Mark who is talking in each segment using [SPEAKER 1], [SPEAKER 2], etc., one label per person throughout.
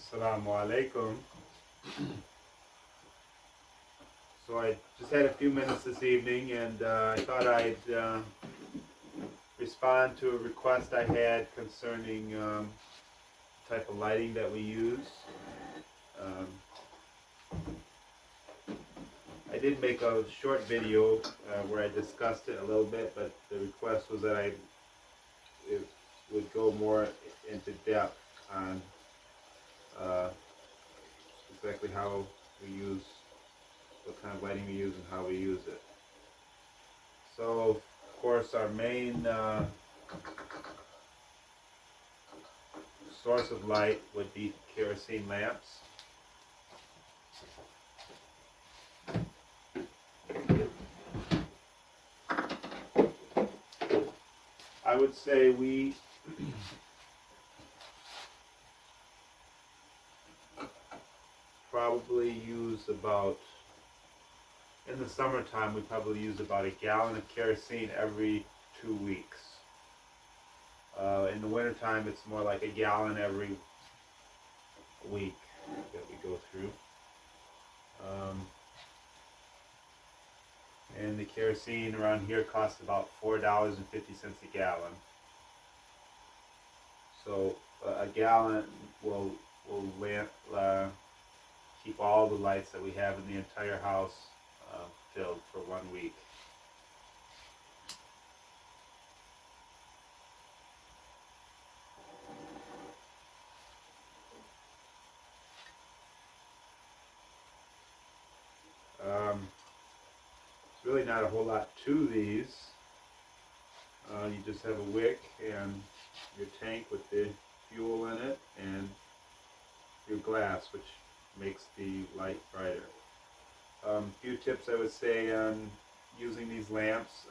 [SPEAKER 1] Assalamu alaikum. So I just had a few minutes this evening, and I thought I'd respond to a request I had concerning the type of lighting that we use. Um, I did make a short video where I discussed it a little bit, but the request was that it would go more into depth on uh, exactly how we use, what kind of lighting we use and how we use it. So, of course, our main source of light would be kerosene lamps. I would say we probably use about, in the summertime, we probably use about a gallon of kerosene every 2 weeks. In the wintertime, it's more like a gallon every week that we go through. And the kerosene around here costs about $4.50 a gallon. So a gallon will keep all the lights that we have in the entire house filled for 1 week. It's really not a whole lot to these. You just have a wick and your tank with the fuel in it and your glass, which makes the light brighter. Few tips I would say on using these lamps.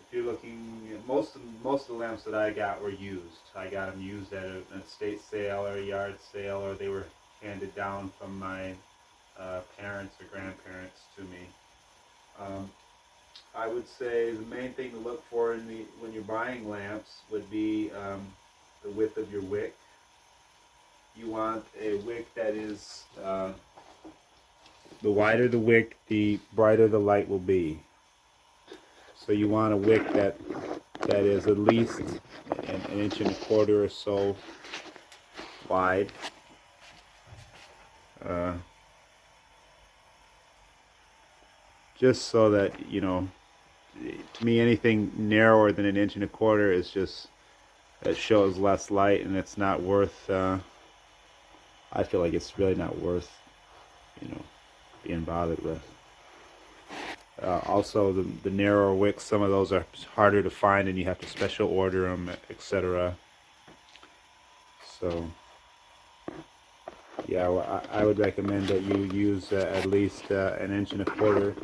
[SPEAKER 1] If you're looking, most of the lamps that I got were used. I got them used at an estate sale or a yard sale, or they were handed down from my parents or grandparents to me. I would say the main thing to look for when you're buying lamps would be the width of your wick. You want a wick that is, the wider the wick, the brighter the light will be. So you want a wick that is at least an inch and a quarter or so wide. Just so that, to me anything narrower than an inch and a quarter is just, it shows less light, and it's not worth, I feel like it's really not worth, being bothered with. Also, the narrower wicks, some of those are harder to find and you have to special order them, etc. So, yeah, I would recommend that you use at least an inch and a quarter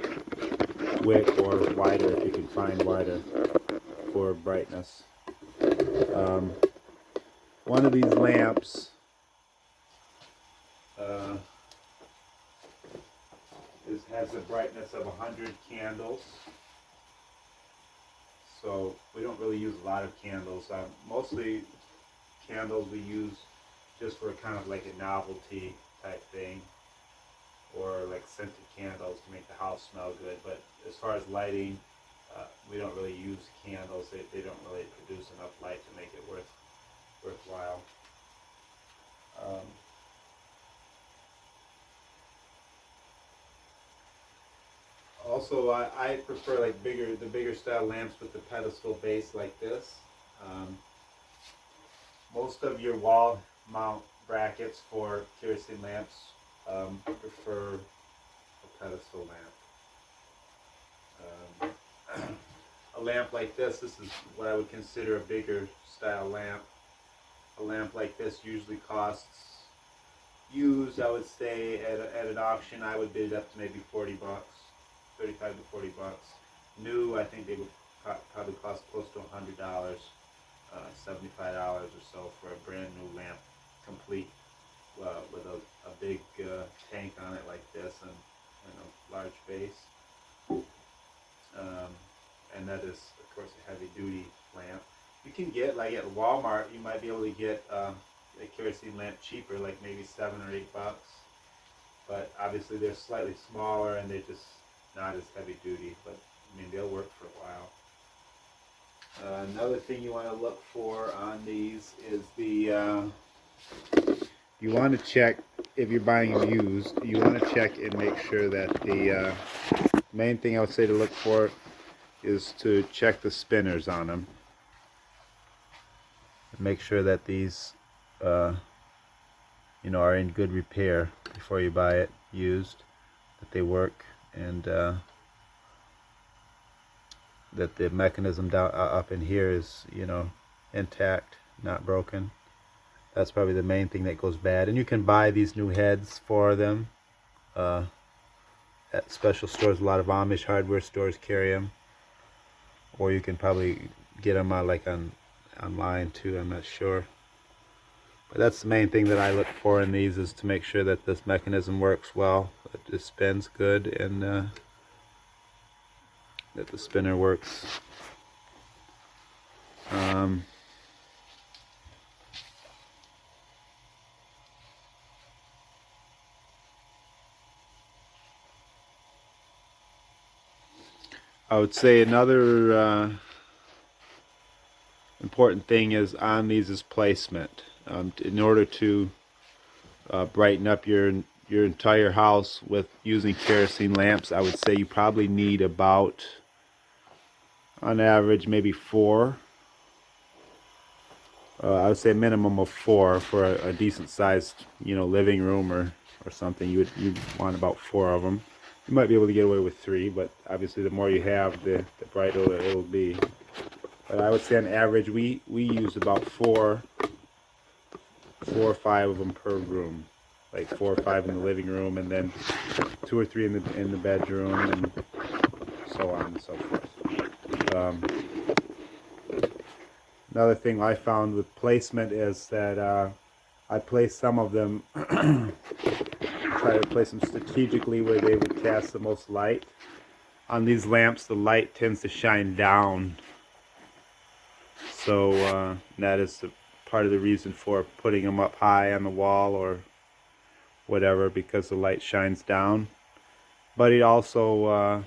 [SPEAKER 1] wick, or wider if you can find wider, for brightness. One of these lamps has a brightness of 100 candles. So we don't really use a lot of candles. Mostly candles we use just for kind of like a novelty type thing, or like scented candles to make the house smell good. But as far as lighting, we don't really use candles. They don't really produce enough light to make it worthwhile. Also, I prefer like the bigger style lamps with the pedestal base like this. Most of your wall mount brackets for kerosene lamps prefer a pedestal lamp. A lamp like this is what I would consider a bigger style lamp. A lamp like this usually costs, used, I would say at an auction I would bid it up to maybe 40 bucks. 35 to 40 bucks. New, I think they would probably cost close to $100, $75 or so for a brand new lamp, complete with a big tank on it like this, and a large base. And that is, of course, a heavy duty lamp. You can get, like at Walmart, you might be able to get a kerosene lamp cheaper, like maybe $7 or $8. But obviously they're slightly smaller and they're just not as heavy duty. But I mean, they'll work for a while. Another thing you want to look for on these is the you want to check, if you're buying them used, you want to check and make sure that the main thing I would say to look for is to check the spinners on them. Make sure that these you know, are in good repair before you buy it used, that they work, and that the mechanism down up in here is, you know, intact, not broken. That's probably the main thing that goes bad. And you can buy these new heads for them at special stores. A lot of Amish hardware stores carry them, or you can probably get them like online too. I'm not sure, but that's the main thing that I look for in these, is to make sure that this mechanism works well, that it spins good, and that the spinner works. I would say another important thing is on these is placement. In order to brighten up your entire house with using kerosene lamps, I would say you probably need about, on average, maybe 4. I would say a minimum of 4 for a decent sized, you know, living room or something. You'd want about 4 of them. You might be able to get away with 3, but obviously the more you have, the brighter it'll be. But I would say on average we use about 4 or 5 of them per room, like 4 or 5 in the living room, and then 2 or 3 in the bedroom, and so on and so forth. Another thing I found with placement is that I place some of them, try to place them strategically where they would cast the most light. On these lamps, the light tends to shine down, so that is part of the reason for putting them up high on the wall or whatever, because the light shines down. But it also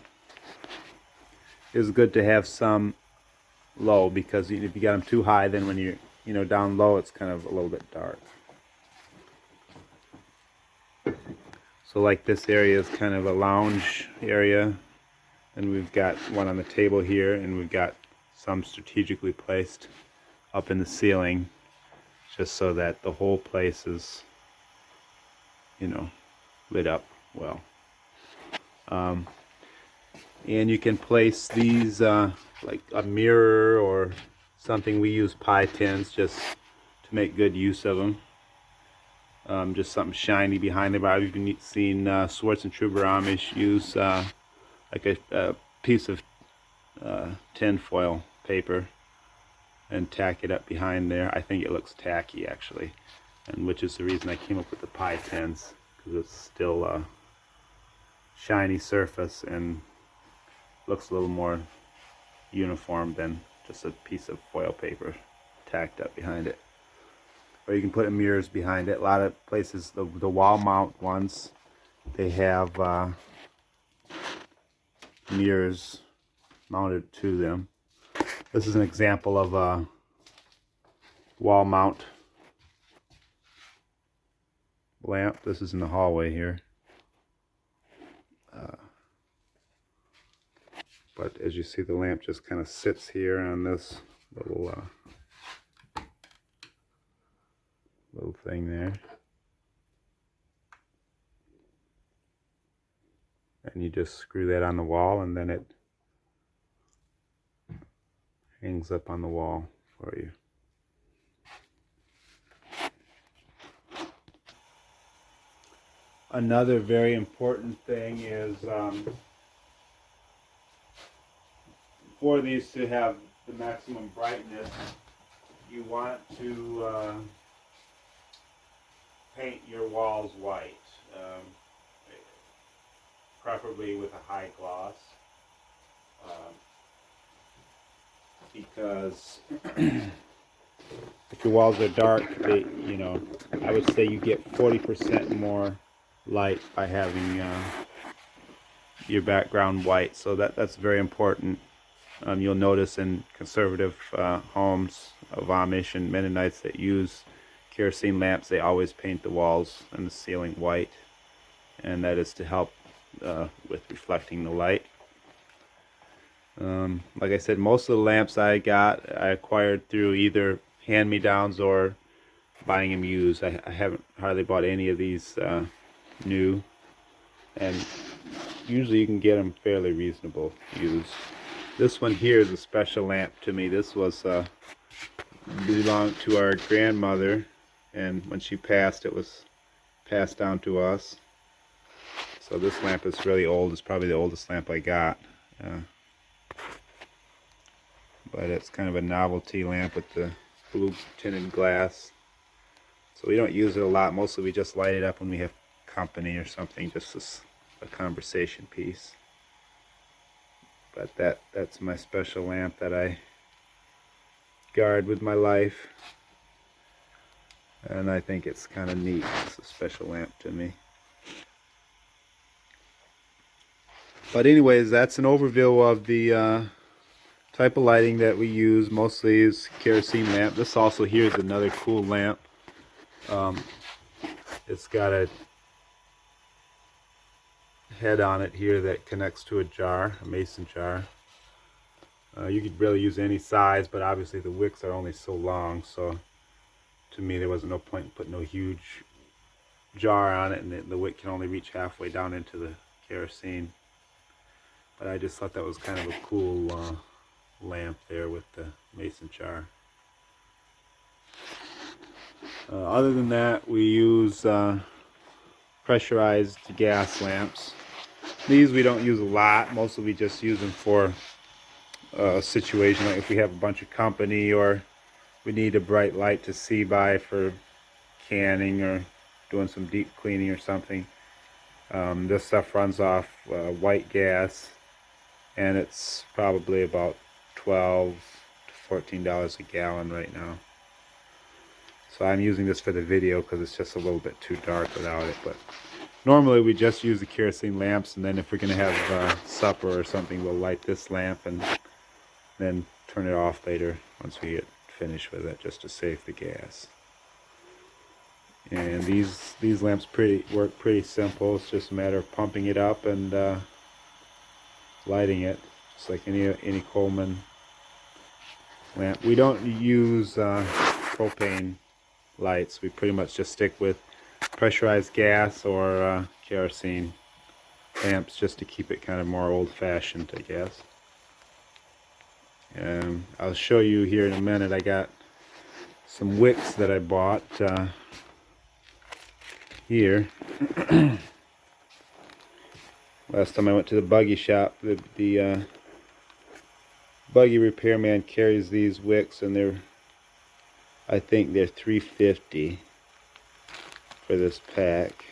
[SPEAKER 1] is good to have some low, because if you got them too high, then when you're down low, it's kind of a little bit dark. So like this area is kind of a lounge area, and we've got one on the table here, and we've got some strategically placed up in the ceiling, just so that the whole place is, you know, lit up well. And you can place these like a mirror or something. We use pie tins just to make good use of them. Just something shiny behind them. I've even seen Swartz and Truber Amish use like a piece of tin foil paper and tack it up behind there. I think it looks tacky, actually, and which is the reason I came up with the pie tins, because it's still a shiny surface and looks a little more uniform than just a piece of foil paper tacked up behind it. Or you can put mirrors behind it. A lot of places, the wall mount ones, they have mirrors mounted to them. This is an example of a wall mount lamp. This is in the hallway here. But as you see, the lamp just kind of sits here on this little thing there. And you just screw that on the wall, and then it hangs up on the wall for you. Another very important thing is for these to have the maximum brightness, you want to paint your walls white, preferably with a high gloss, because the your walls are dark, I would say you get 40% more light by having your background white. So that's very important. You'll notice in conservative homes of Amish and Mennonites that use kerosene lamps, they always paint the walls and the ceiling white, and that is to help with reflecting the light. Like I said, most of the lamps I acquired through either hand-me-downs or buying them used. I haven't hardly bought any of these new, and usually you can get them fairly reasonable used. This one here is a special lamp to me. This was belonged to our grandmother, and when she passed, it was passed down to us. So this lamp is really old. It's probably the oldest lamp I got. But it's kind of a novelty lamp with the blue tinted glass. So we don't use it a lot. Mostly we just light it up when we have company or something, just as a conversation piece. But that's my special lamp that I guard with my life. And I think it's kind of neat. It's a special lamp to me. But anyways, that's an overview of the type of lighting that we use. Mostly is kerosene lamp. This also here is another cool lamp. It's got a head on it here that connects to a jar, a mason jar. You could really use any size, but obviously the wicks are only so long, so to me there wasn't no point in putting no huge jar on it, and the wick can only reach halfway down into the kerosene. But I just thought that was kind of a cool lamp there with the mason jar. Other than that, we use pressurized gas lamps. These we don't use a lot. Mostly we just use them for a situation like if we have a bunch of company or we need a bright light to see by for canning or doing some deep cleaning or something. This stuff runs off white gas, and it's probably about $12 to $14 a gallon right now. So I'm using this for the video because it's just a little bit too dark without it. But normally we just use the kerosene lamps, and then if we're going to have supper or something, we'll light this lamp and then turn it off later once we get finished with it, just to save the gas. And these lamps work pretty simple. It's just a matter of pumping it up and lighting it, just like any Coleman lamp. We don't use propane lights. We pretty much just stick with pressurized gas or kerosene lamps, just to keep it kind of more old-fashioned, I guess. And I'll show you here in a minute. I got some wicks that I bought here. Last time I went to the buggy shop, the buggy repairman carries these wicks, and I think they're $3.50 for this pack,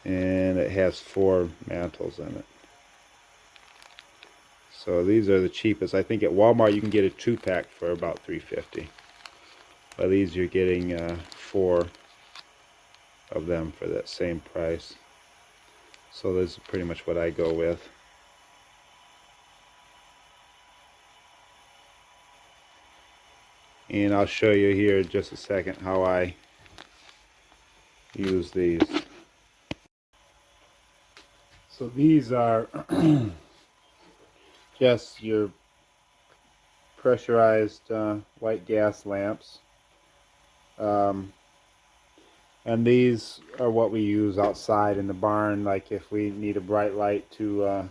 [SPEAKER 1] and it has 4 mantles in it. So these are the cheapest. I think at Walmart you can get a 2-pack for about $3.50. But these you're getting 4 of them for that same price. So this is pretty much what I go with. And I'll show you here in just a second how I use these. So these are just your pressurized white gas lamps. And these are what we use outside in the barn. Like if we need a bright light to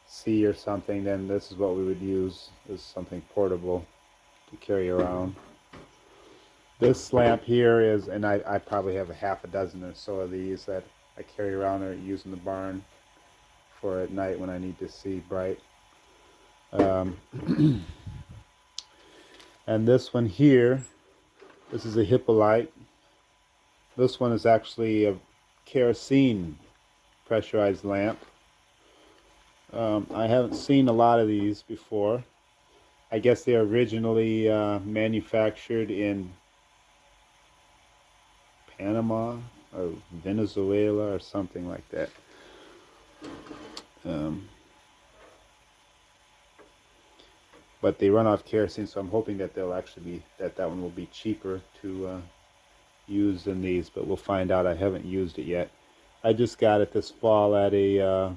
[SPEAKER 1] see or something, then this is what we would use. This is something portable to carry around. This lamp here is, and I probably have a half a dozen or so of these that I carry around or use in the barn for at night when I need to see bright. And this one here, this is a Hippolyte. This one is actually a kerosene pressurized lamp. I haven't seen a lot of these before, I guess they are originally manufactured in Panama or Venezuela or something like that. Um, but they run off kerosene, so I'm hoping that they'll actually be that one will be cheaper to use than these. But we'll find out. I haven't used it yet. I just got it this fall at a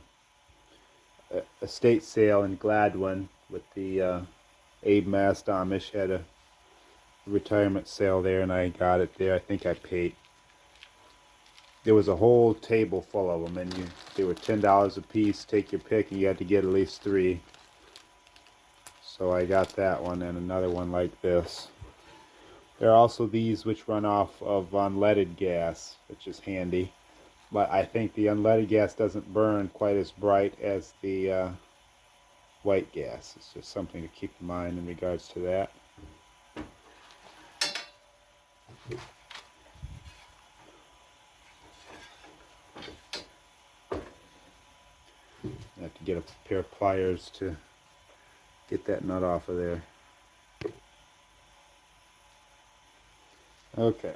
[SPEAKER 1] estate sale in Gladwin with the Abe Mastamish had a retirement sale there, and I got it there. I think I paid. There was a whole table full of them, and they were $10 a piece. Take your pick, and you had to get at least 3. So I got that one and another one like this. There are also these which run off of unleaded gas, which is handy. But I think the unleaded gas doesn't burn quite as bright as the white gas. It's just something to keep in mind in regards to that. I have to get a pair of pliers to get that nut off of there. Okay.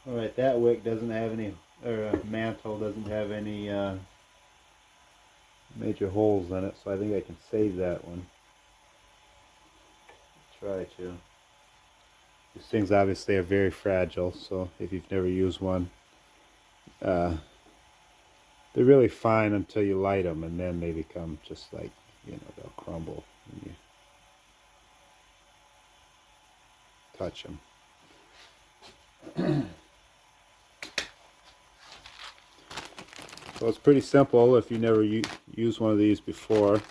[SPEAKER 1] Alright, that wick doesn't have any, or mantle doesn't have any major holes in it, so I think I can save that one. Try to. These things obviously are very fragile, so if you've never used one, they're really fine until you light them, and then they become just like, they'll crumble when you touch them. So it's pretty simple if you never used one of these before. And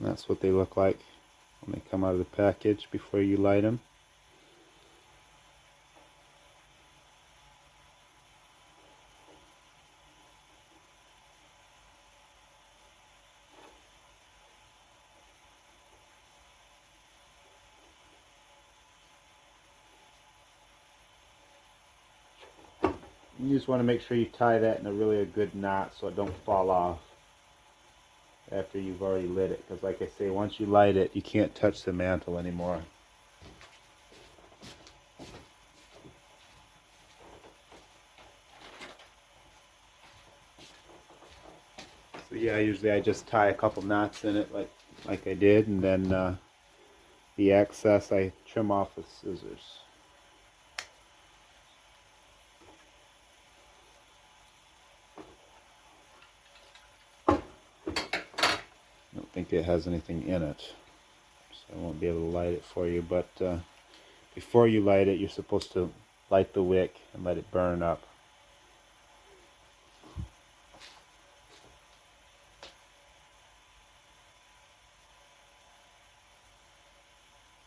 [SPEAKER 1] that's what they look like when they come out of the package before you light them. You just want to make sure you tie that in a good knot so it don't fall off after you've already lit it, because like I say, once you light it, you can't touch the mantle anymore. So yeah, usually I just tie a couple knots in it like I did, and then the excess I trim off with scissors. I don't think it has anything in it, so I won't be able to light it for you, but before you light it, you're supposed to light the wick and let it burn up.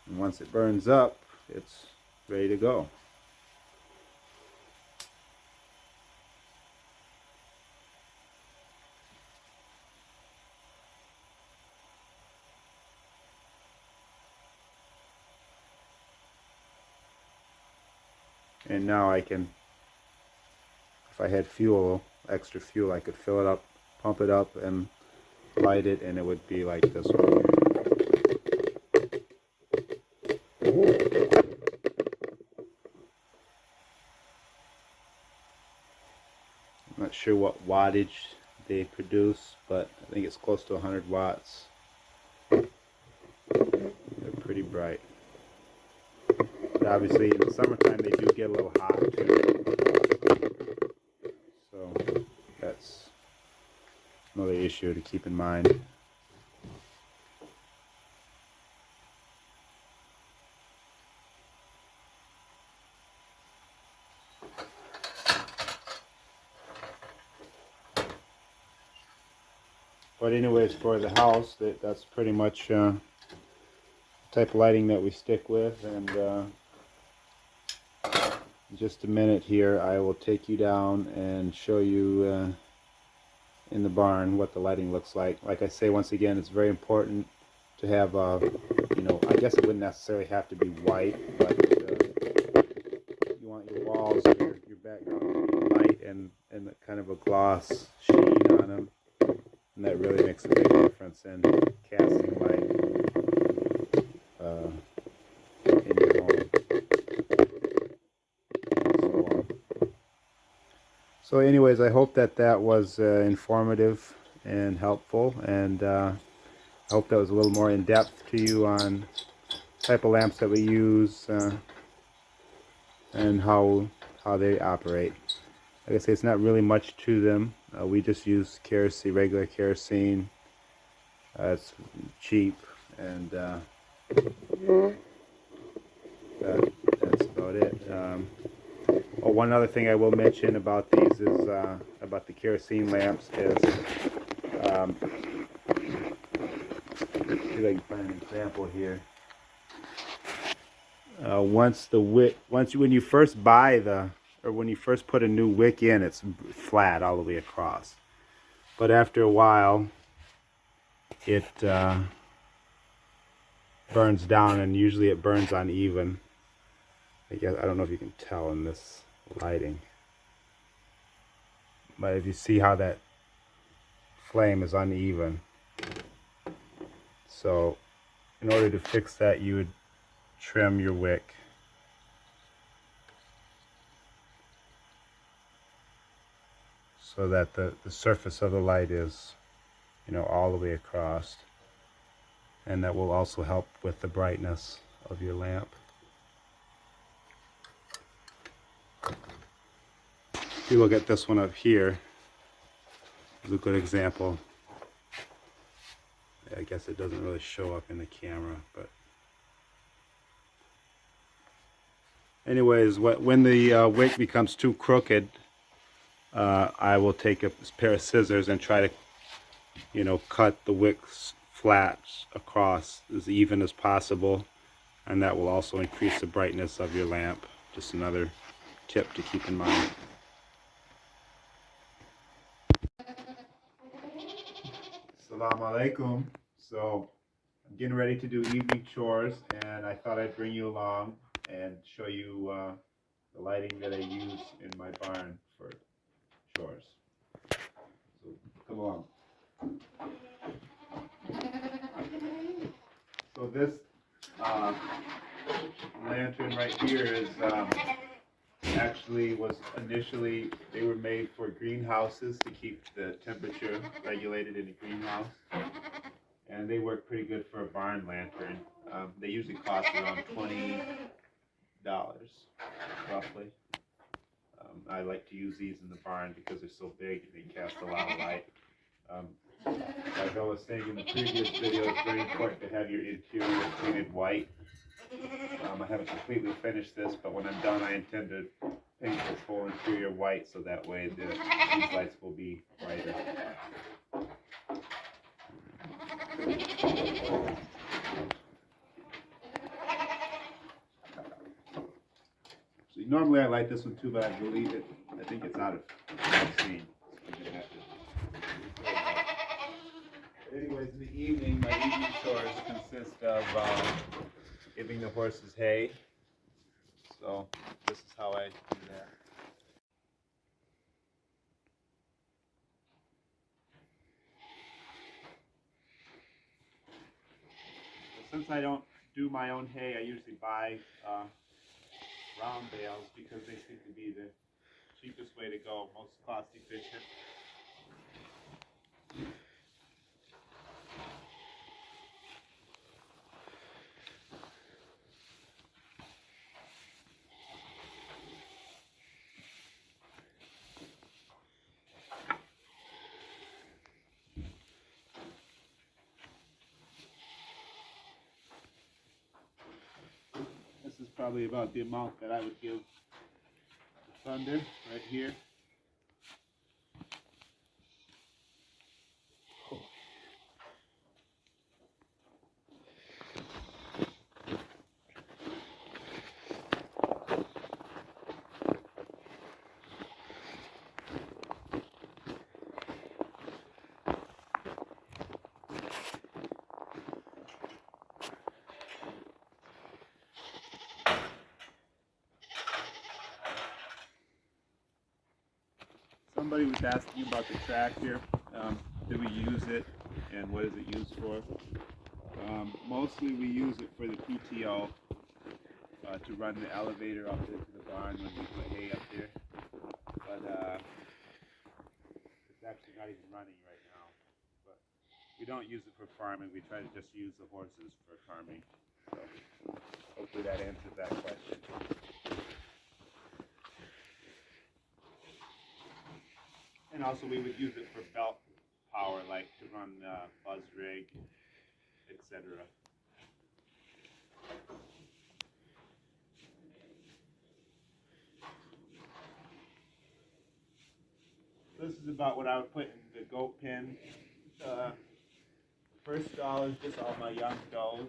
[SPEAKER 1] And once it burns up, it's ready to go. And now I can, if I had fuel, extra fuel, I could fill it up, pump it up, and light it, and it would be like this one here. I'm not sure what wattage they produce, but I think it's close to 100 watts. They're pretty bright. But obviously in the summertime they do get a little hot too. So that's another issue to keep in mind. But anyways, for the house, that's pretty much the type of lighting that we stick with. And in just a minute here, I will take you down and show you in the barn what the lighting looks like. Like I say, once again, it's very important to have, you know, I guess it wouldn't necessarily have to be white, but you want your walls, your background to be light and kind of a gloss sheen on them. And that really makes a big difference in casting light in your home. So anyways, I hope that was informative and helpful, and I hope that was a little more in depth to you on the type of lamps that we use and how they operate. Like I say, it's not really much to them. We just use kerosene, regular kerosene. It's cheap, and that's about it. Oh, one other thing I will mention about these is about the kerosene lamps is see if I can find an example here. When you first buy when you first put a new wick in, it's flat all the way across. But after a while, it burns down, and usually it burns uneven. I don't know if you can tell in this lighting, but if you see how that flame is uneven. So in order to fix that, you would trim your wick. So that the surface of the light is, you know, all the way across. And that will also help with the brightness of your lamp. If you look at this one up here, is a good example. I guess it doesn't really show up in the camera, but anyways, when the wick becomes too crooked, I will take a pair of scissors and try to, you know, cut the wicks flat across as even as possible, and that will also increase the brightness of your lamp. Just another tip to keep in mind. Assalamu alaikum. So I'm getting ready to do evening chores, and I thought I'd bring you along and show you the lighting that I use in my barn for chores. So come along. So this lantern right here is actually was initially, they were made for greenhouses to keep the temperature regulated in the greenhouse, and they work pretty good for a barn lantern. They usually cost around $20 roughly. I like to use these in the barn because they're so big and they cast a lot of light. Like I was saying in the previous video, it's very important to have your interior painted white. I haven't completely finished this, but when I'm done, I intend to paint this whole interior white, so that way these lights will be brighter. So normally I light this one too, but I think it's out of kerosene. Anyways, in the evening, my evening chores consist of giving the horses hay. So this is how I do that. since I don't do my own hay, I usually buy round bales because they seem to be the cheapest way to go, most cost efficient. This is probably about the amount that I would give the Thunder right here. Somebody was asking about the tractor. Do we use it, and what is it used for? Mostly we use it for the PTO to run the elevator up into the barn when we put hay up there. But it's actually not even running right now. But we don't use it for farming. We try to just use the horses for farming. So hopefully that answers that question. And also we would use it for belt power, like to run buzz rig, etc. This is about what I would put in the goat pen. First stall is just all my young does.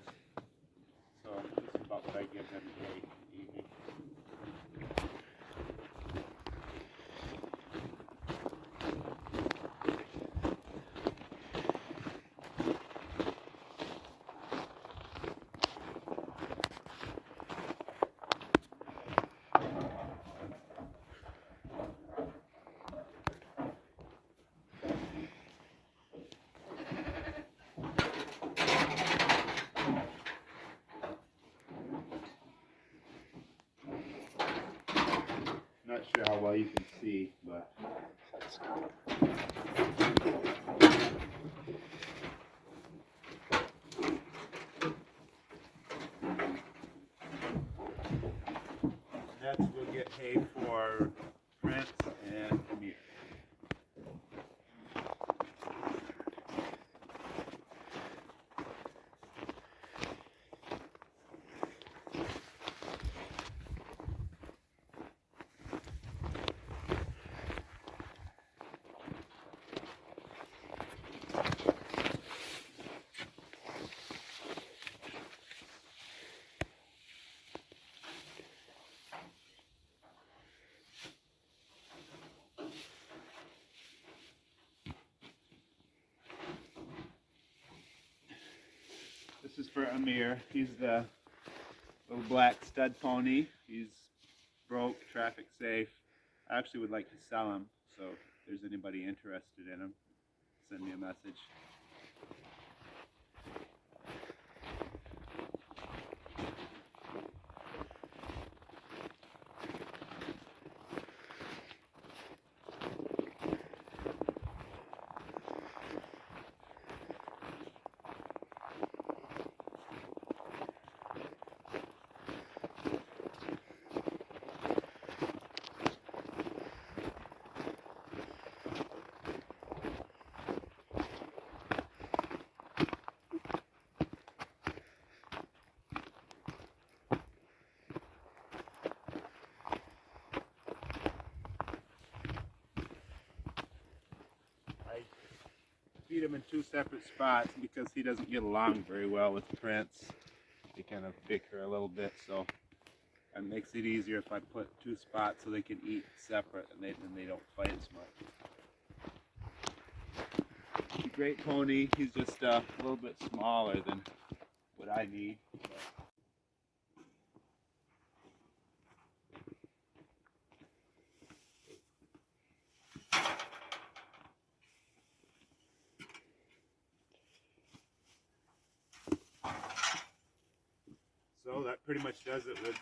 [SPEAKER 1] So this is about what I give them every day, evening. Not sure how well you can see, but next we'll get hay for Prince and Amir. This is for Amir. He's the little black stud pony. He's broke, traffic safe. I actually would like to sell him, so if there's anybody interested in him, send me a message. Feed him in two separate spots because he doesn't get along very well with Prince. They kind of bicker a little bit, so it makes it easier if I put two spots so they can eat separate and they don't fight as much. He's a great pony. He's just a little bit smaller than what I need. that pretty much does it with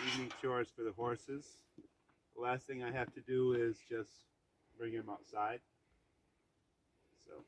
[SPEAKER 1] evening chores for the horses. The last thing I have to do is just bring them outside. So.